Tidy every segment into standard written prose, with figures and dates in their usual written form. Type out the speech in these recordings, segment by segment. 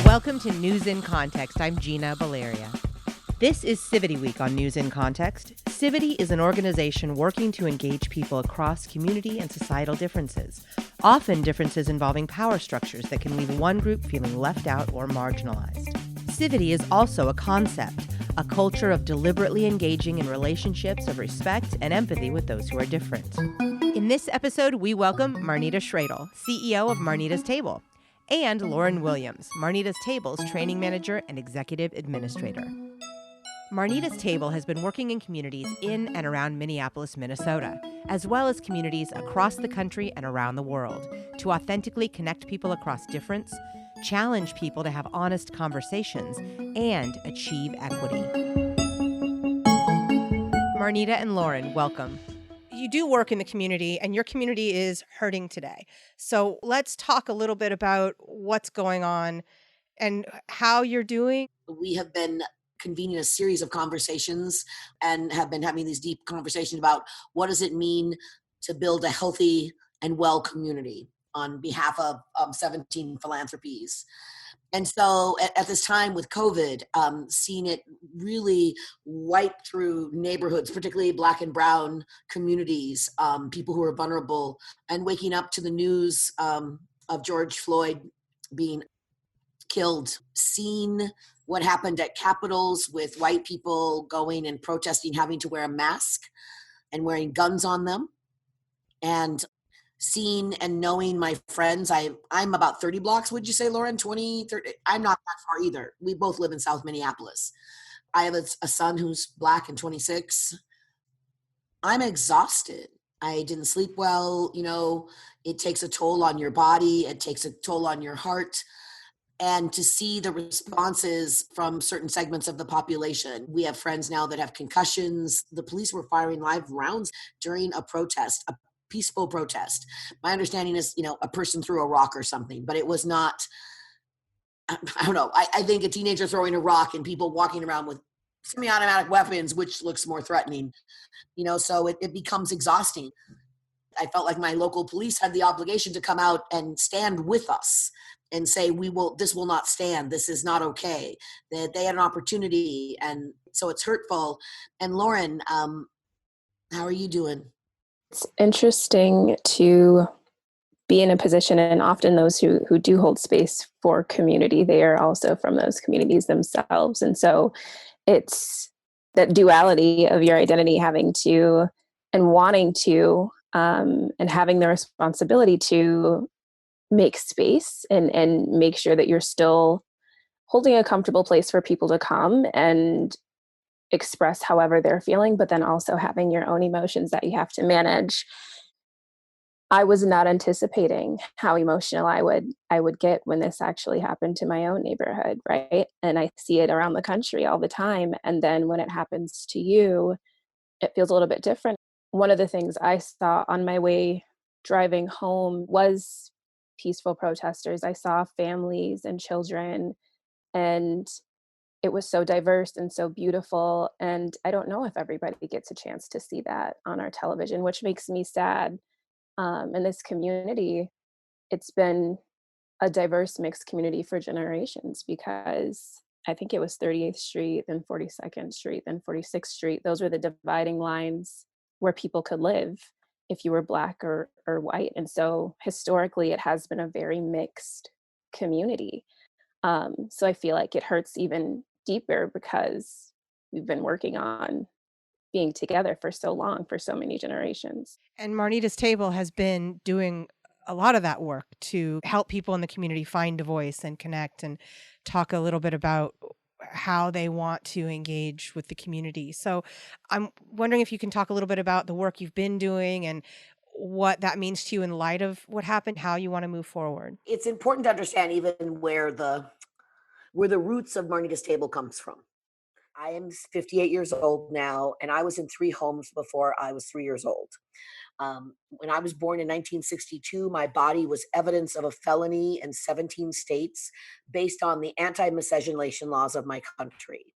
Welcome to News in Context. I'm Gina Valeria. This is Civity Week on News in Context. Civity is an organization working to engage people across community and societal differences, often differences involving power structures that can leave one group feeling left out or marginalized. Civity is also a concept, a culture of deliberately engaging in relationships of respect and empathy with those who are different. In this episode, we welcome Marnita Schroedl, CEO of Marnita's Table, and Lauren Williams, Marnita's Table's training manager and executive administrator. Marnita's Table has been working in communities in and around Minneapolis, Minnesota, as well as communities across the country and around the world, to authentically connect people across difference, challenge people to have honest conversations, and achieve equity. Marnita and Lauren, welcome. You do work in the community, and your community is hurting today. So let's talk a little bit about what's going on and how you're doing. We have been convening a series of conversations and have been having these deep conversations about what does it mean to build a healthy and well community on behalf of 17 philanthropies. And so at this time with COVID, seeing it really wipe through neighborhoods, particularly Black and Brown communities, people who are vulnerable, and waking up to the news of George Floyd being killed, seeing what happened at Capitals with white people going and protesting, having to wear a mask and wearing guns on them, and seeing and knowing my friends. I'm about 30 blocks, would you say, Lauren? 20, 30? I'm not that far either. We both live in South Minneapolis. I have a son who's Black and 26. I'm exhausted. I didn't sleep well. You know, it takes a toll on your body. It takes a toll on your heart. And to see the responses from certain segments of the population. We have friends now that have concussions. The police were firing live rounds during a protest, a peaceful protest. My understanding is, a person threw a rock or something, but it was not, I don't know. I think a teenager throwing a rock and people walking around with semi-automatic weapons, which looks more threatening, so it becomes exhausting. I felt like my local police had the obligation to come out and stand with us and say, this will not stand. This is not okay. That they had an opportunity. And so it's hurtful. And Lauren, how are you doing? It's interesting to be in a position, and often those who do hold space for community, they are also from those communities themselves. And so it's that duality of your identity having to and wanting to and having the responsibility to make space and make sure that you're still holding a comfortable place for people to come and express however they're feeling, but then also having your own emotions that you have to manage. I was not anticipating how emotional I would get when this actually happened to my own neighborhood, right? And I see it around the country all the time. And then when it happens to you, it feels a little bit different. One of the things I saw on my way driving home was peaceful protesters. I saw families and children, and it was so diverse and so beautiful. And I don't know if everybody gets a chance to see that on our television, which makes me sad. In this community, it's been a diverse mixed community for generations, because I think it was 38th Street, then 42nd Street, then 46th Street. Those were the dividing lines where people could live if you were Black or white. And so historically, it has been a very mixed community. So I feel like it hurts even deeper because we've been working on being together for so long, for so many generations. And Marnita's Table has been doing a lot of that work to help people in the community find a voice and connect and talk a little bit about how they want to engage with the community. So I'm wondering if you can talk a little bit about the work you've been doing and what that means to you in light of what happened, how you want to move forward. It's important to understand even where the roots of Marnita's Table comes from. I am 58 years old now, and I was in 3 homes before I was 3 years old. When I was born in 1962, my body was evidence of a felony in 17 states based on the anti-miscegenation laws of my country.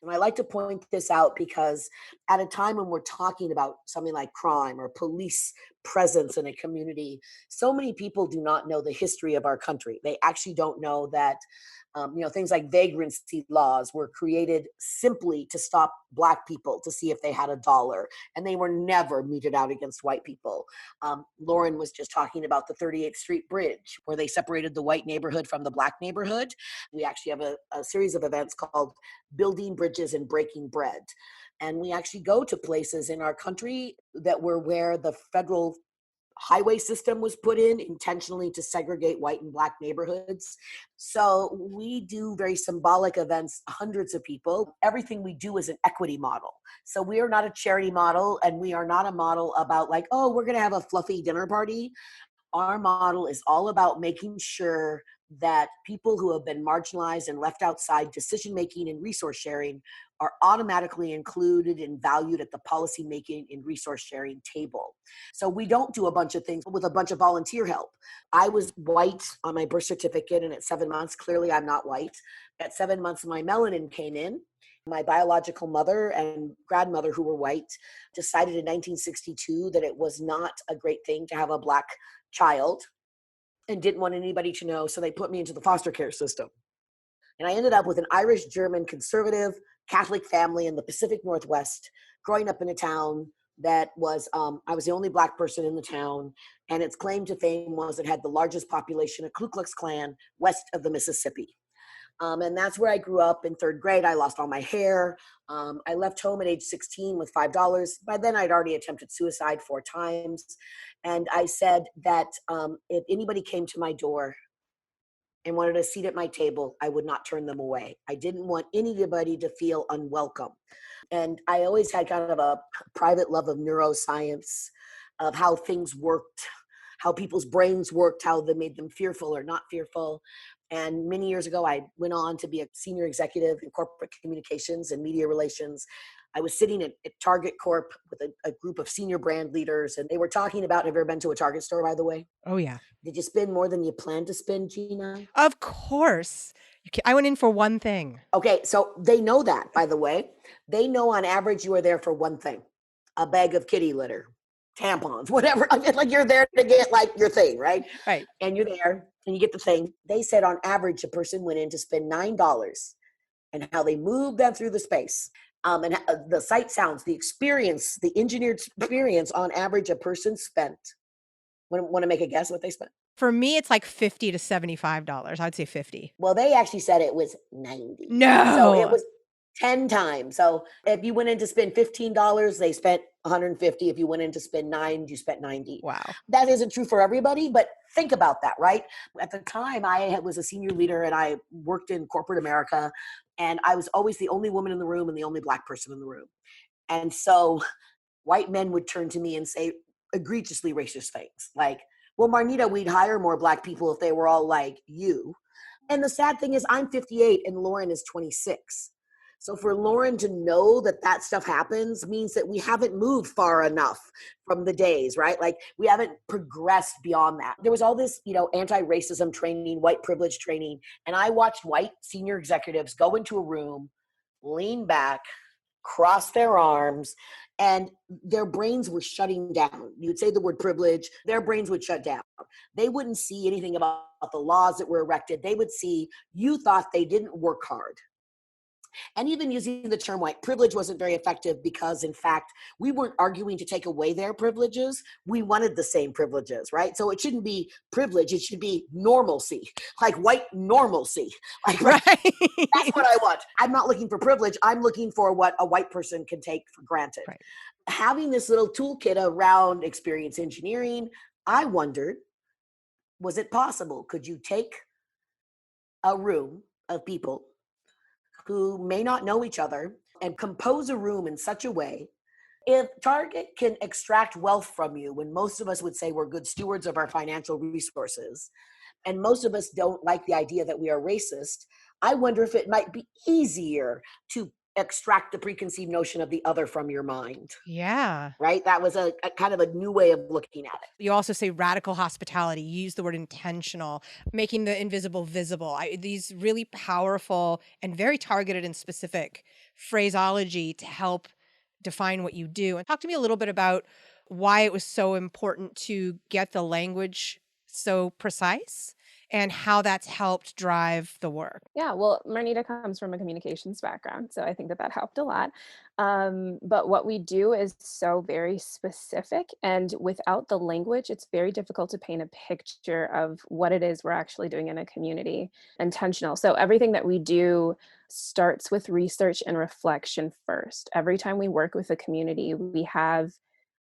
And I like to point this out because at a time when we're talking about something like crime or police presence in a community. So many people do not know the history of our country. They actually don't know that things like vagrancy laws were created simply to stop Black people to see if they had a dollar, and they were never meted out against white people. Lauren was just talking about the 38th Street Bridge, where they separated the white neighborhood from the Black neighborhood. We actually have a series of events called Building Bridges and Breaking Bread. And we actually go to places in our country that were where the federal highway system was put in intentionally to segregate white and Black neighborhoods. So we do very symbolic events, hundreds of people. Everything we do is an equity model. So we are not a charity model, and we are not a model about like, oh, we're going to have a fluffy dinner party. Our model is all about making sure that people who have been marginalized and left outside decision-making and resource sharing are automatically included and valued at the policy-making and resource sharing table. So we don't do a bunch of things with a bunch of volunteer help. I was white on my birth certificate, and at 7 months, clearly I'm not white. At 7 months, my melanin came in. My biological mother and grandmother, who were white, decided in 1962 that it was not a great thing to have a Black child and didn't want anybody to know, so they put me into the foster care system. And I ended up with an Irish, German, conservative, Catholic family in the Pacific Northwest, growing up in a town that was, I was the only Black person in the town, and its claim to fame was it had the largest population of Ku Klux Klan west of the Mississippi. And that's where I grew up. In third grade, I lost all my hair. I left home at age 16 with $5. By then, I'd already attempted suicide 4 times. And I said that if anybody came to my door and wanted a seat at my table, I would not turn them away. I didn't want anybody to feel unwelcome. And I always had kind of a private love of neuroscience, of how things worked, how people's brains worked, how they made them fearful or not fearful. And many years ago, I went on to be a senior executive in corporate communications and media relations. I was sitting at Target Corp with a group of senior brand leaders, and they were talking about, have you ever been to a Target store, by the way? Oh, yeah. Did you spend more than you planned to spend, Gina? Of course. I went in for one thing. Okay, so they know that, by the way. They know on average you are there for one thing: a bag of kitty litter, tampons, whatever. I mean, like you're there to get like your thing, right? Right. And you're there and you get the thing. They said on average a person went in to spend $9, and how they moved them through the space. And the sight sounds, the experience, the engineered experience, on average a person spent. Want to make a guess what they spent? For me, it's like $50 to $75. I'd say 50. Well, they actually said it was 90. No. So it was 10 times. So if you went in to spend $15, they spent 150. If you went in to spend $9, you spent 90. Wow. That isn't true for everybody, but think about that, right? At the time, I was a senior leader and I worked in corporate America, and I was always the only woman in the room and the only Black person in the room. And so white men would turn to me and say egregiously racist things like, well, Marnita, we'd hire more Black people if they were all like you. And the sad thing is I'm 58 and Lauren is 26. So for Lauren to know that that stuff happens means that we haven't moved far enough from the days, right? Like we haven't progressed beyond that. There was all this, anti-racism training, white privilege training. And I watched white senior executives go into a room, lean back, cross their arms, and their brains were shutting down. You'd say the word privilege, their brains would shut down. They wouldn't see anything about the laws that were erected. They would see you thought they didn't work hard. And even using the term white privilege wasn't very effective because, in fact, we weren't arguing to take away their privileges. We wanted the same privileges, right? So it shouldn't be privilege. It should be normalcy, like white normalcy. Like, right. That's what I want. I'm not looking for privilege. I'm looking for what a white person can take for granted. Right. Having this little toolkit around experience engineering, I wondered, was it possible? Could you take a room of people who may not know each other and compose a room in such a way, if Target can extract wealth from you, when most of us would say we're good stewards of our financial resources, and most of us don't like the idea that we are racist, I wonder if it might be easier to extract the preconceived notion of the other from your mind. Yeah. Right? That was a kind of a new way of looking at it. You also say radical hospitality. You use the word intentional, making the invisible visible. These really powerful and very targeted and specific phraseology to help define what you do. And talk to me a little bit about why it was so important to get the language so precise and how that's helped drive the work. Yeah, well, Marnita comes from a communications background, so I think that that helped a lot. But what we do is so very specific, and without the language, it's very difficult to paint a picture of what it is we're actually doing in a community, intentional. So everything that we do starts with research and reflection first. Every time we work with a community, we have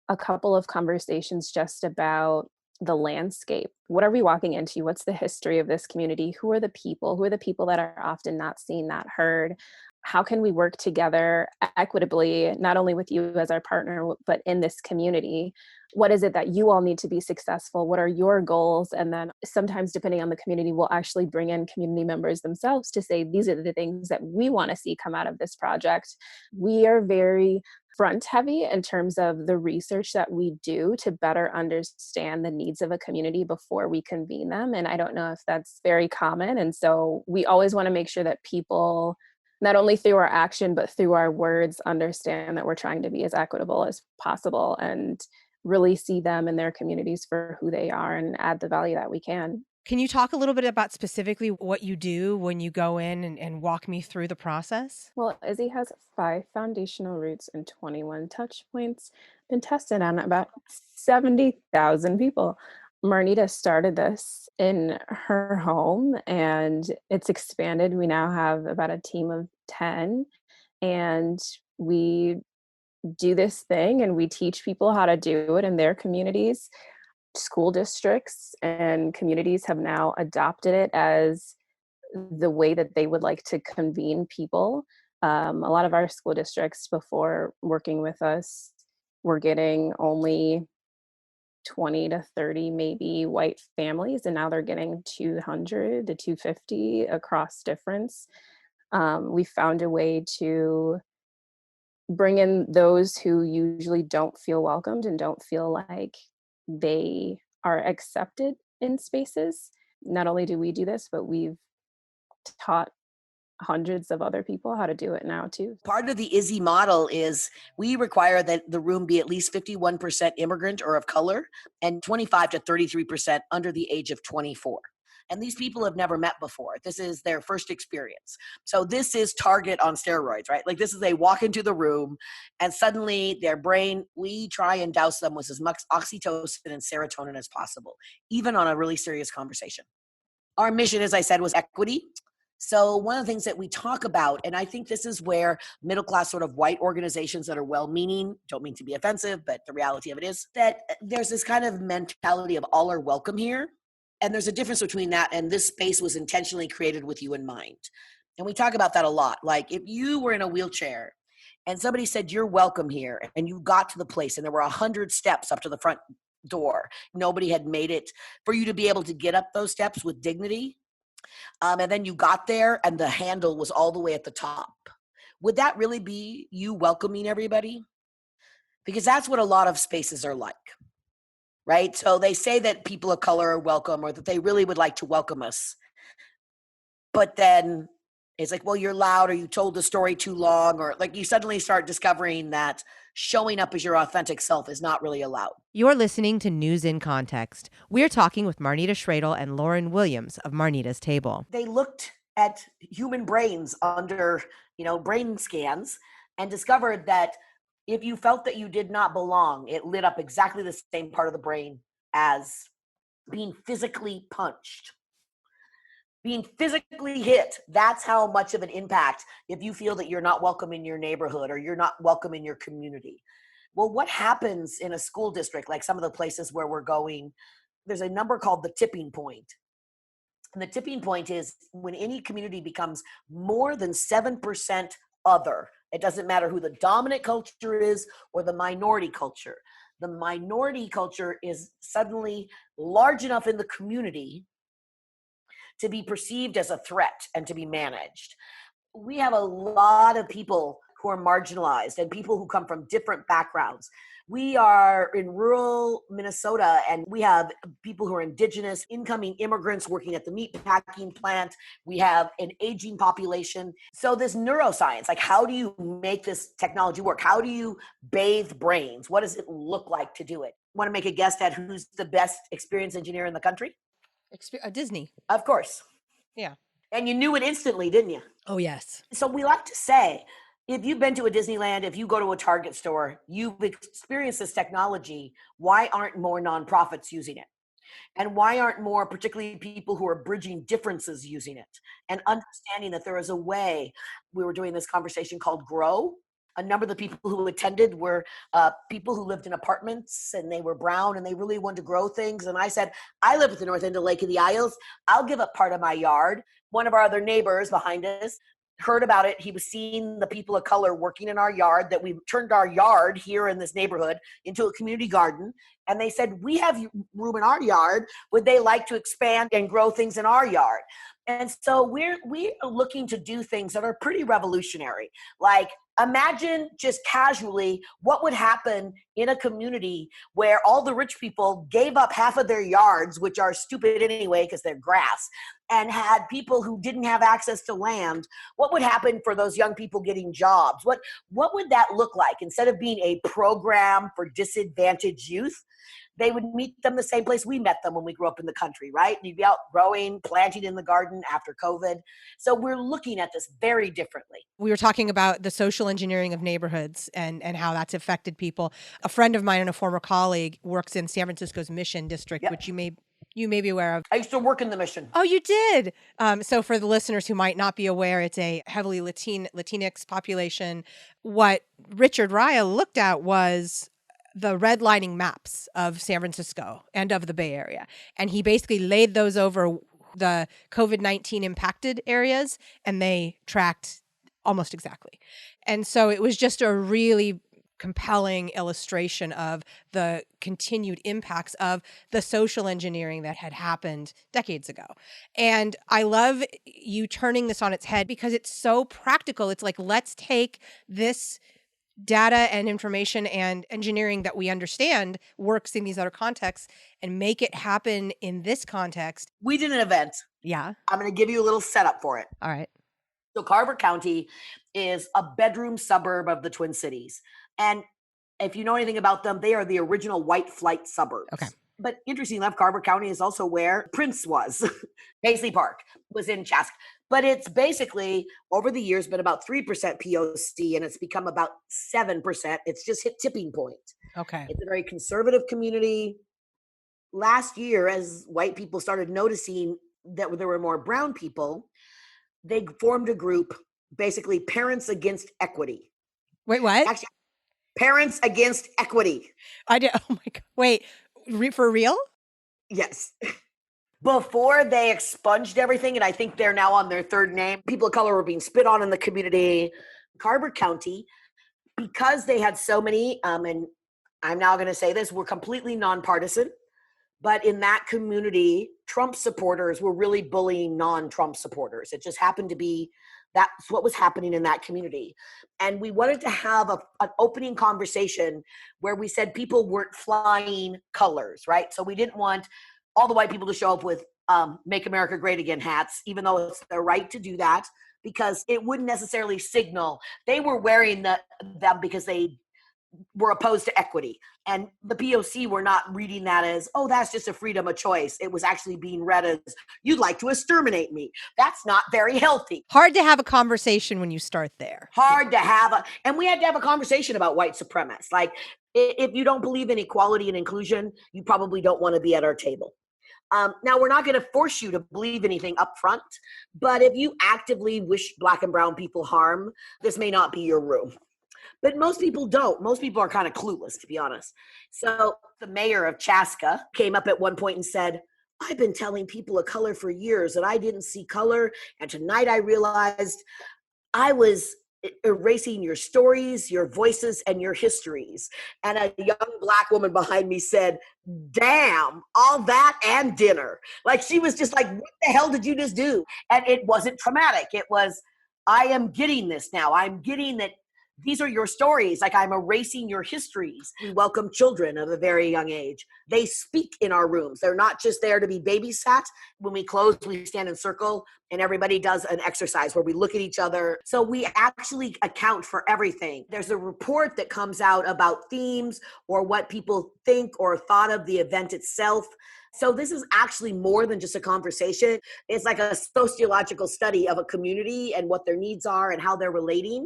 a couple of conversations just about the landscape. What are we walking into? What's the history of this community? Who are the people? Who are the people that are often not seen, not heard? How can we work together equitably, not only with you as our partner, but in this community? What is it that you all need to be successful? What are your goals? And then sometimes, depending on the community, we'll actually bring in community members themselves to say, these are the things that we want to see come out of this project. We are very front heavy in terms of the research that we do to better understand the needs of a community before we convene them. And I don't know if that's very common. And so we always want to make sure that people, not only through our action, but through our words, understand that we're trying to be as equitable as possible and really see them and their communities for who they are and add the value that we can. Can you talk a little bit about specifically what you do when you go in and walk me through the process? Well, Izzy has 5 foundational routes and 21 touch points, been tested on about 70,000 people. Marnita started this in her home and it's expanded. We now have about a team of 10, and we do this thing and we teach people how to do it in their communities. School districts and communities have now adopted it as the way that they would like to convene people. A lot of our school districts, before working with us, were getting only 20 to 30 maybe white families, and now they're getting 200 to 250 across difference. We found a way to bring in those who usually don't feel welcomed and don't feel like they are accepted in spaces. Not only do we do this, but we've taught hundreds of other people how to do it now too. Part of the Izzy model is we require that the room be at least 51% immigrant or of color and 25 to 33% under the age of 24. And these people have never met before. This is their first experience. So this is Target on steroids, right? Like, this is, they walk into the room and suddenly their brain, we try and douse them with as much oxytocin and serotonin as possible, even on a really serious conversation. Our mission, as I said, was equity. So one of the things that we talk about, and I think this is where middle-class sort of white organizations that are well-meaning, don't mean to be offensive, but the reality of it is that there's this kind of mentality of all are welcome here. And there's a difference between that and this space was intentionally created with you in mind. And we talk about that a lot. Like, if you were in a wheelchair and somebody said, you're welcome here, and you got to the place and there were 100 steps up to the front door, nobody had made it for you to be able to get up those steps with dignity. And then you got there and the handle was all the way at the top. Would that really be you welcoming everybody? Because that's what a lot of spaces are like, right? So they say that people of color are welcome or that they really would like to welcome us. But then it's like, well, you're loud, or you told the story too long, or like you suddenly start discovering that showing up as your authentic self is not really allowed. You're listening to News in Context. We're talking with Marnita Schroedl and Lauren Williams of Marnita's Table. They looked at human brains under, brain scans and discovered that if you felt that you did not belong, it lit up exactly the same part of the brain as being physically punched. Being physically hit, that's how much of an impact if you feel that you're not welcome in your neighborhood or you're not welcome in your community. Well, what happens in a school district, like some of the places where we're going, there's a number called the tipping point. And the tipping point is when any community becomes more than 7% other. It doesn't matter who the dominant culture is or the minority culture. The minority culture is suddenly large enough in the community to be perceived as a threat and to be managed. We have a lot of people who are marginalized and people who come from different backgrounds. We are in rural Minnesota, and we have people who are indigenous, incoming immigrants working at the meat packing plant. We have an aging population. So this neuroscience, like how do you make this technology work? How do you bathe brains? What does it look like to do it? Want to make a guess at who's the best experience engineer in the country? Disney. Of course. Yeah. And you knew it instantly, didn't you? Oh, yes. So we like to say, if you've been to a Disneyland, if you go to a Target store, you've experienced this technology. Why aren't more nonprofits using it? And why aren't more, particularly people who are bridging differences, using it? And understanding that there is a way. We were doing this conversation called Grow. A number of the people who attended were people who lived in apartments, and they were brown, and they really wanted to grow things. And I said, I live at the north end of Lake of the Isles. I'll give up part of my yard. One of our other neighbors behind us heard about it. He was seeing the people of color working in our yard, that we turned our yard here in this neighborhood into a community garden. And they said, we have room in our yard. Would they like to expand and grow things in our yard? And so we are looking to do things that are pretty revolutionary. Like, imagine just casually what would happen in a community where all the rich people gave up half of their yards, which are stupid anyway because they're grass, and had people who didn't have access to land. What would happen for those young people getting jobs? What would that look like? Instead of being a program for disadvantaged youth, they would meet them the same place we met them when we grew up in the country, right? You'd be out growing, planting in the garden after COVID. So we're looking at this very differently. We were talking about the social engineering of neighborhoods and how that's affected people. A friend of mine and a former colleague works in San Francisco's Mission District, Yep. which you may be aware of. I used to work in the Mission. Oh, you did? So for the listeners who might not be aware, it's a heavily Latinx population. What Richard Raya looked at was the redlining maps of San Francisco and of the Bay Area. And he basically laid those over the COVID-19 impacted areas, and they tracked almost exactly. And so it was just a really compelling illustration of the continued impacts of the social engineering that had happened decades ago. And I love you turning this on its head because it's so practical. It's like, let's take this data and information and engineering that we understand works in these other contexts and make it happen in this context. We did an event. Yeah. I'm going to give you a little setup for it. All right. So Carver County is a bedroom suburb of the Twin Cities. And if you know anything about them, they are the original white flight suburbs. Okay. But interesting enough, Carver County is also where Prince was. Paisley Park was in Chaska. But it's basically, over the years, been about 3% POC, and it's become about 7%. It's just hit tipping point. Okay. It's a very conservative community. Last year, as white people started noticing that there were more brown people, they formed a group, basically Parents Against Equity. Wait, what? Actually, Parents Against Equity. I did. Oh my God. Wait, for real? Yes. Before they expunged everything, and I think they're now on their third name, people of color were being spit on in the community. Carver County, because they had so many, and I'm now going to say this, were completely nonpartisan. But in that community, Trump supporters were really bullying non-Trump supporters. It just happened to be that's what was happening in that community. And we wanted to have an opening conversation where we said people weren't flying colors, right? So we didn't want all the white people to show up with Make America Great Again hats, even though it's their right to do that, because it wouldn't necessarily signal. They were wearing them because they were opposed to equity. And the POC were not reading that as, oh, that's just a freedom of choice. It was actually being read as, you'd like to exterminate me. That's not very healthy. Hard to have a conversation when you start there. Hard to have and we had to have a conversation about white supremacists. Like, if you don't believe in equality and inclusion, you probably don't want to be at our table. Now, we're not going to force you to believe anything up front, but if you actively wish Black and brown people harm, this may not be your room. But most people don't. Most people are kind of clueless, to be honest. So the mayor of Chaska came up at one point and said, I've been telling people of color for years that I didn't see color. And tonight I realized I was erasing your stories, your voices, and your histories. And a young Black woman behind me said, damn, all that and dinner. Like, she was just like, what the hell did you just do? And it wasn't traumatic. It was, I am getting this now. I'm getting that these are your stories. Like, I'm erasing your histories. We welcome children of a very young age. They speak in our rooms. They're not just there to be babysat. When we close, we stand in circle and everybody does an exercise where we look at each other. So we actually account for everything. There's a report that comes out about themes or what people think or thought of the event itself. So this is actually more than just a conversation. It's like a sociological study of a community and what their needs are and how they're relating.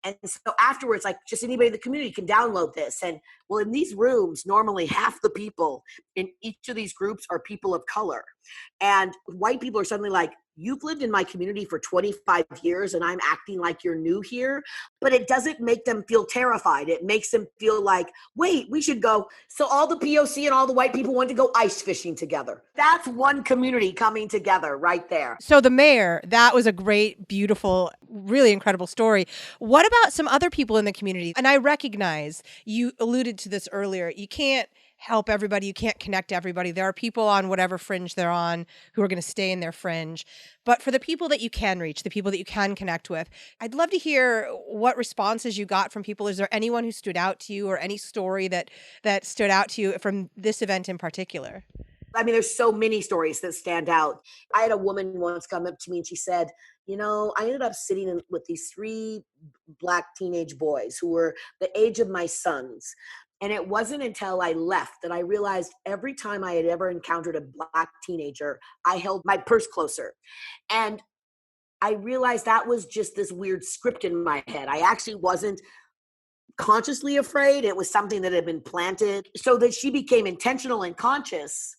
And so afterwards, like, just anybody in the community can download this. And well, in these rooms, normally half the people in each of these groups are people of color. And white people are suddenly like, you've lived in my community for 25 years and I'm acting like you're new here. But it doesn't make them feel terrified. It makes them feel like, wait, we should go. So all the POC and all the white people want to go ice fishing together. That's one community coming together right there. So the mayor, that was a great, beautiful, really incredible story. What about some other people in the community? And I recognize you alluded to this earlier. You can't help everybody. You can't connect everybody. There are people on whatever fringe they're on who are going to stay in their fringe. But for the people that you can reach, the people that you can connect with, I'd love to hear what responses you got from people. Is there anyone who stood out to you or any story that stood out to you from this event in particular? I mean, there's so many stories that stand out. I had a woman once come up to me and she said, I ended up sitting with these 3 Black teenage boys who were the age of my sons. And it wasn't until I left that I realized every time I had ever encountered a Black teenager, I held my purse closer. And I realized that was just this weird script in my head. I actually wasn't consciously afraid. It was something that had been planted so that she became intentional and conscious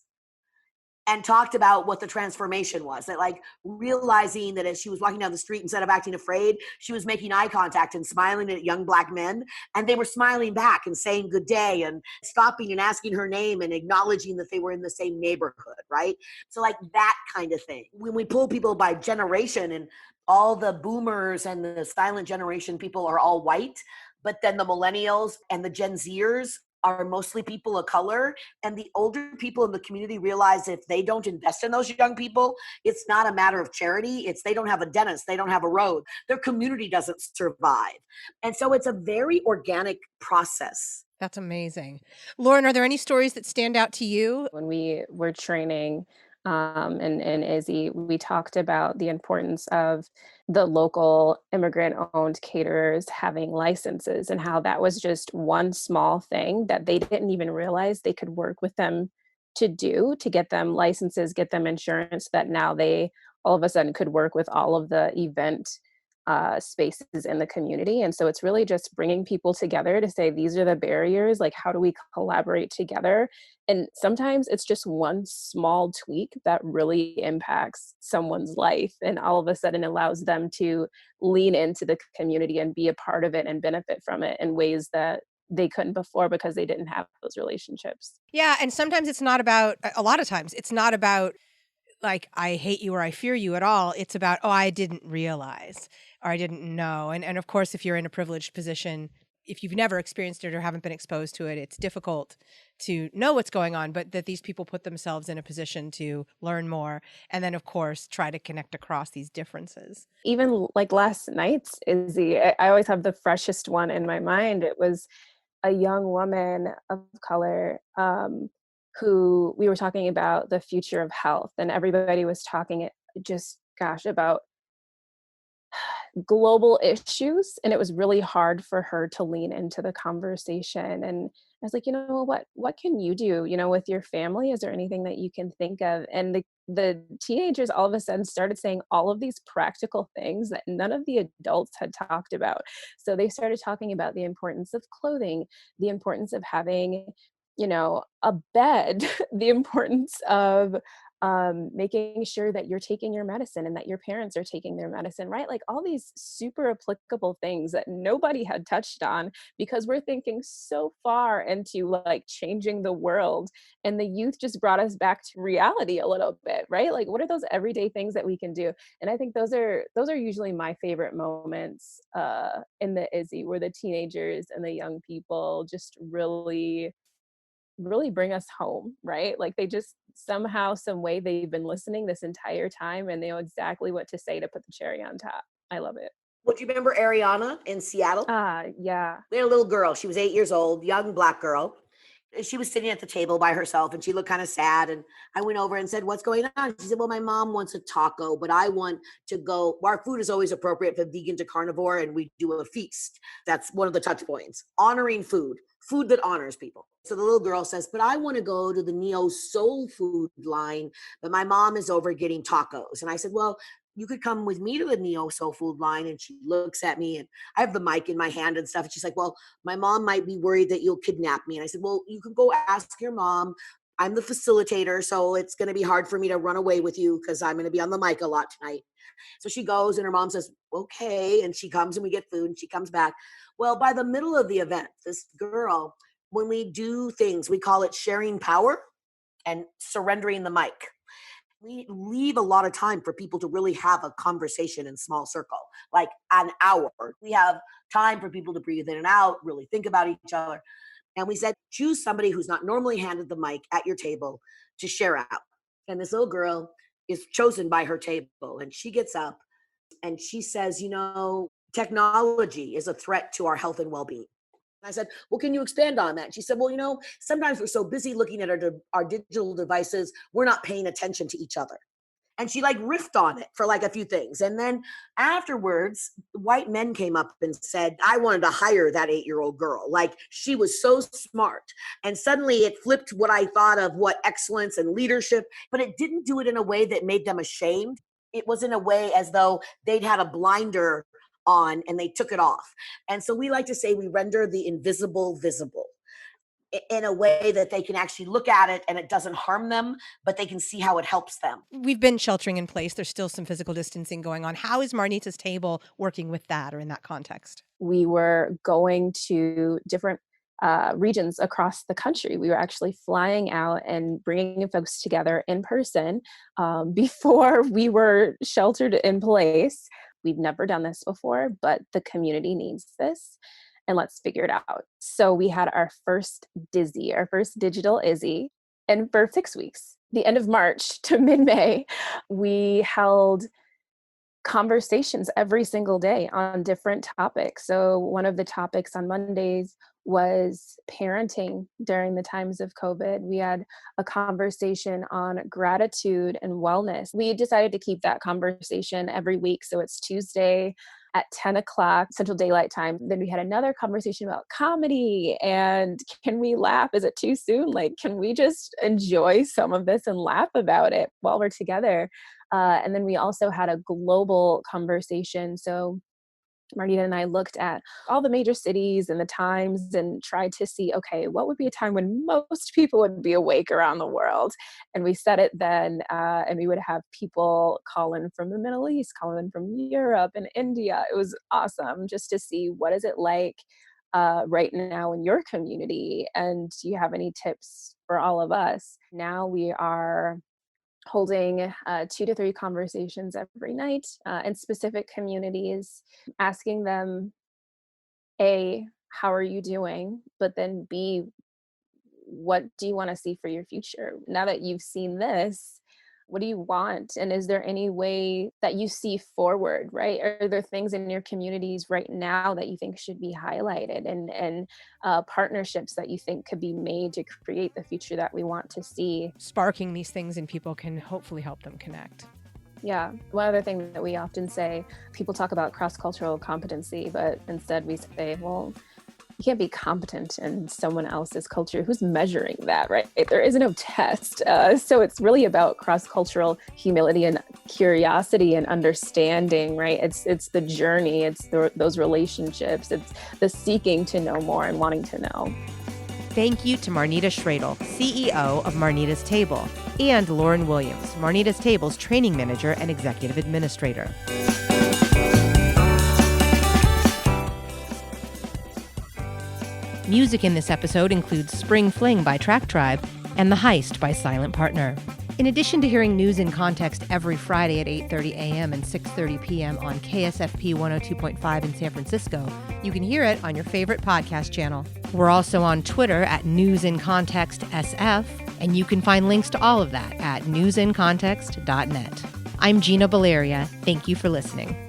and talked about what the transformation was. That, like, realizing that as she was walking down the street, instead of acting afraid, she was making eye contact and smiling at young Black men. And they were smiling back and saying good day and stopping and asking her name and acknowledging that they were in the same neighborhood, right? So, like, that kind of thing. When we pull people by generation, and all the boomers and the silent generation people are all white, but then the millennials and the Gen Zers are mostly people of color, and the older people in the community realize if they don't invest in those young people, it's not a matter of charity. It's they don't have a dentist, they don't have a road, their community doesn't survive. And so it's a very organic process. That's amazing. Lauren, are there any stories that stand out to you? When we were training in Izzy, we talked about the importance of the local immigrant-owned caterers having licenses and how that was just one small thing that they didn't even realize they could work with them to do to get them licenses, get them insurance, that now they all of a sudden could work with all of the event spaces in the community. And so it's really just bringing people together to say, these are the barriers, like, how do we collaborate together? And sometimes it's just one small tweak that really impacts someone's life and all of a sudden allows them to lean into the community and be a part of it and benefit from it in ways that they couldn't before because they didn't have those relationships. Yeah, and sometimes it's not about, a lot of times, it's not about like, I hate you or I fear you at all. It's about, oh, I didn't realize or I didn't know. And of course, if you're in a privileged position, if you've never experienced it or haven't been exposed to it, it's difficult to know what's going on, but that these people put themselves in a position to learn more. And then, of course, try to connect across these differences. Even like last night's Izzy, I always have the freshest one in my mind. It was a young woman of color who we were talking about the future of health, and everybody was talking just, gosh, about global issues, and it was really hard for her to lean into the conversation. And I was like, what can you do, with your family? Is there anything that you can think of? And the teenagers all of a sudden started saying all of these practical things that none of the adults had talked about. So they started talking about the importance of clothing, the importance of having a bed, the importance of making sure that you're taking your medicine and that your parents are taking their medicine, right? Like all these super applicable things that nobody had touched on because we're thinking so far into like changing the world. And the youth just brought us back to reality a little bit, right? Like what are those everyday things that we can do? And I think those are usually my favorite moments in the Izzy, where the teenagers and the young people just really bring us home, right? Like they just somehow, some way they've been listening this entire time and they know exactly what to say to put the cherry on top. I love it. Well, do you remember Ariana in Seattle? Yeah. We had a little girl. She was 8 years old, young Black girl. And she was sitting at the table by herself and she looked kind of sad. And I went over and said, "What's going on?" She said, "Well, my mom wants a taco, but I want to go." Our food is always appropriate for vegan to carnivore, and we do a feast. That's one of the touch points. Honoring food that honors people. So the little girl says, "But I want to go to the Neo Soul Food line, but my mom is over getting tacos." And I said, "Well, you could come with me to the Neo Soul Food line." And she looks at me and I have the mic in my hand and stuff. And she's like, "Well, my mom might be worried that you'll kidnap me." And I said, "Well, you can go ask your mom. I'm the facilitator, so it's going to be hard for me to run away with you because I'm going to be on the mic a lot tonight." So she goes and her mom says, "Okay." And she comes and we get food and she comes back. Well, by the middle of the event, this girl, when we do things, we call it sharing power and surrendering the mic. We leave a lot of time for people to really have a conversation in small circle, like an hour. We have time for people to breathe in and out, really think about each other. And we said, choose somebody who's not normally handed the mic at your table to share out. And this little girl is chosen by her table. And she gets up and she says, technology is a threat to our health and well-being. I said, "Well, can you expand on that?" She said, "Well, sometimes we're so busy looking at our digital devices, we're not paying attention to each other." And she riffed on it for a few things. And then afterwards, white men came up and said, "I wanted to hire that 8-year-old girl. She was so smart." And suddenly it flipped what I thought of what excellence and leadership, but it didn't do it in a way that made them ashamed. It was in a way as though they'd had a blinder on and they took it off. And so we like to say we render the invisible visible in a way that they can actually look at it and it doesn't harm them, but they can see how it helps them. We've been sheltering in place. There's still some physical distancing going on. How is Marnita's table working with that or in that context? We were going to different regions across the country. We were actually flying out and bringing folks together in person before we were sheltered in place. We've never done this before, but the community needs this. And let's figure it out. So we had our first digital Izzy, and for 6 weeks, the end of March to mid-May, we held conversations every single day on different topics. So one of the topics on Mondays was parenting during the times of COVID. We had a conversation on gratitude and wellness. We decided to keep that conversation every week. So it's Tuesday at 10 o'clock Central Daylight Time. Then we had another conversation about comedy and can we laugh? Is it too soon? Can we just enjoy some of this and laugh about it while we're together? And then we also had a global conversation. So Marnita and I looked at all the major cities and the times and tried to see, okay, what would be a time when most people would be awake around the world? And we said it then, and we would have people call in from the Middle East, call in from Europe and India. It was awesome just to see what is it like right now in your community. And do you have any tips for all of us? Now we are holding 2 to 3 conversations every night in specific communities, asking them, A, how are you doing? But then B, what do you want to see for your future? Now that you've seen this, what do you want? And is there any way that you see forward, right? Are there things in your communities right now that you think should be highlighted and partnerships that you think could be made to create the future that we want to see? Sparking these things in people can hopefully help them connect. Yeah. One other thing that we often say, people talk about cross-cultural competency, but instead we say, well, you can't be competent in someone else's culture. Who's measuring that, right? There is no test. So it's really about cross-cultural humility and curiosity and understanding, right? It's the journey. It's those relationships. It's the seeking to know more and wanting to know. Thank you to Marnita Schroedl, CEO of Marnita's Table, and Lauren Williams, Marnita's Table's training manager and executive administrator. Music in this episode includes Spring Fling by Track Tribe and The Heist by Silent Partner. In addition to hearing News in Context every Friday at 8:30 a.m. and 6:30 p.m. on KSFP 102.5 in San Francisco, you can hear it on your favorite podcast channel. We're also on Twitter at News in Context SF, and you can find links to all of that at newsincontext.net. I'm Gina Valeria. Thank you for listening.